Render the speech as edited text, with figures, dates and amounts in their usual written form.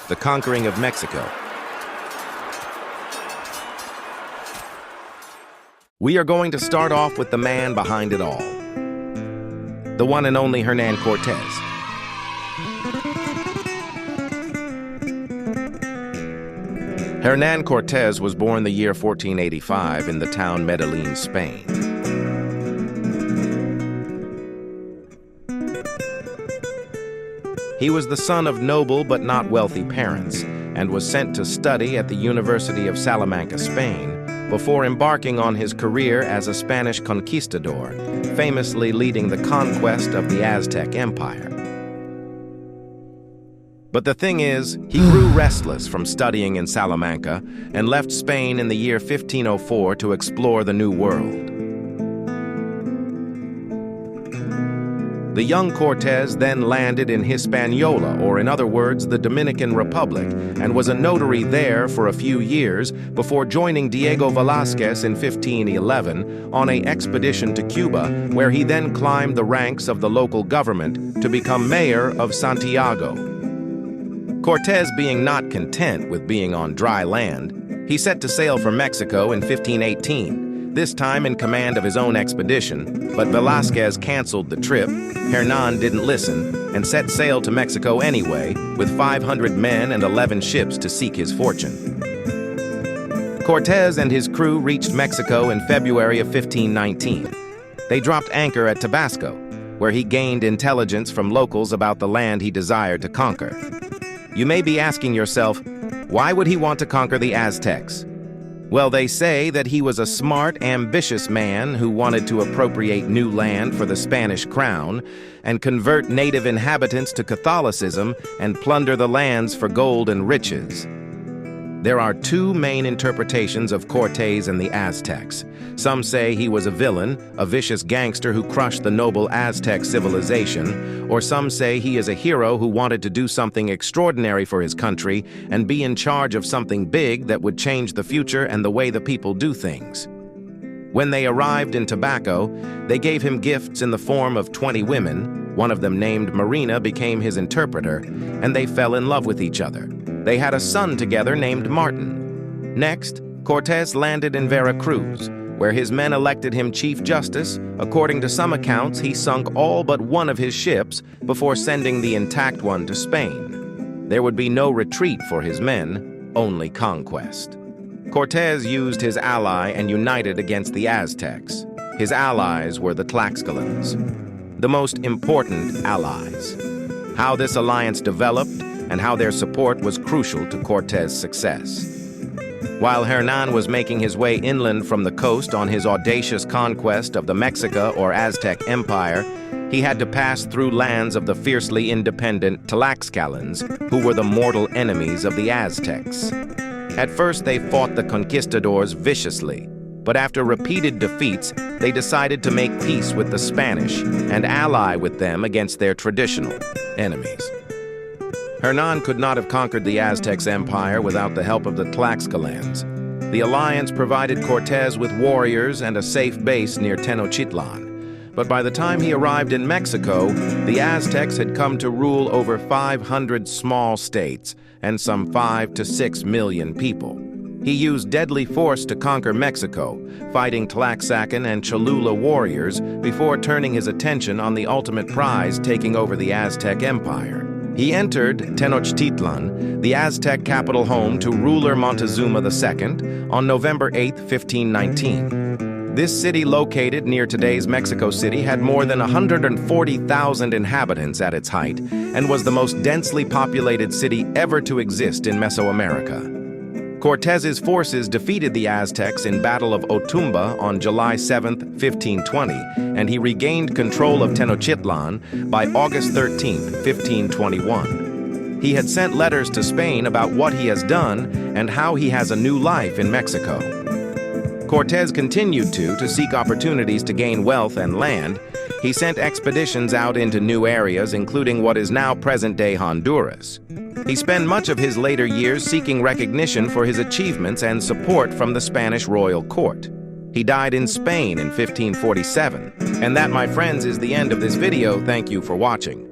the conquering of Mexico. We are going to start off with the man behind it all, the one and only Hernan Cortez. Hernan Cortez was born the year 1485 in the town Medellin, Spain. He was the son of noble but not wealthy parents and was sent to study at the University of Salamanca, Spain, before embarking on his career as a Spanish conquistador, famously leading the conquest of the Aztec Empire. But the thing is, he grew restless from studying in Salamanca and left Spain in the year 1504 to explore the New World. The young Cortez then landed in Hispaniola, or in other words, the Dominican Republic, and was a notary there for a few years before joining Diego Velázquez in 1511 on an expedition to Cuba, where he then climbed the ranks of the local government to become mayor of Santiago. Cortez, being not content with being on dry land, he set to sail for Mexico in 1518, this time in command of his own expedition, but Velázquez canceled the trip. Hernan didn't listen and set sail to Mexico anyway, with 500 men and 11 ships to seek his fortune. Cortez and his crew reached Mexico in February of 1519. They dropped anchor at Tabasco, where he gained intelligence from locals about the land he desired to conquer. You may be asking yourself, why would he want to conquer the Aztecs? Well, they say that he was a smart, ambitious man who wanted to appropriate new land for the Spanish crown and convert native inhabitants to Catholicism and plunder the lands for gold and riches. There are two main interpretations of Cortez and the Aztecs. Some say he was a villain, a vicious gangster who crushed the noble Aztec civilization, or some say he is a hero who wanted to do something extraordinary for his country and be in charge of something big that would change the future and the way the people do things. When they arrived in Tabasco, they gave him gifts in the form of 20 women. One of them, named Marina, became his interpreter, and they fell in love with each other. They had a son together named Martin. Next, Cortez landed in Veracruz, where his men elected him Chief Justice. According to some accounts, he sunk all but one of his ships before sending the intact one to Spain. There would be no retreat for his men, only conquest. Cortez used his ally and united against the Aztecs. His allies were the Tlaxcalans, the most important allies. How this alliance developed and how their support was crucial to Cortez's success. While Hernan was making his way inland from the coast on his audacious conquest of the Mexica or Aztec Empire, he had to pass through lands of the fiercely independent Tlaxcalans, who were the mortal enemies of the Aztecs. At first, they fought the conquistadors viciously, but after repeated defeats, they decided to make peace with the Spanish and ally with them against their traditional enemies. Hernan could not have conquered the Aztecs empire without the help of the Tlaxcalans. The alliance provided Cortez with warriors and a safe base near Tenochtitlan. But by the time he arrived in Mexico, the Aztecs had come to rule over 500 small states and some 5 to 6 million people. He used deadly force to conquer Mexico, fighting Tlaxacan and Cholula warriors before turning his attention on the ultimate prize, taking over the Aztec Empire. He entered Tenochtitlan, the Aztec capital home to ruler Montezuma II, on November 8, 1519. This city, located near today's Mexico City, had more than 140,000 inhabitants at its height and was the most densely populated city ever to exist in Mesoamerica. Cortez's forces defeated the Aztecs in Battle of Otumba on July 7, 1520, and he regained control of Tenochtitlan by August 13, 1521. He had sent letters to Spain about what he has done and how he has a new life in Mexico. Cortez continued to seek opportunities to gain wealth and land. He sent expeditions out into new areas, including what is now present-day Honduras. He spent much of his later years seeking recognition for his achievements and support from the Spanish royal court. He died in Spain in 1547. And that, my friends, is the end of this video. Thank you for watching.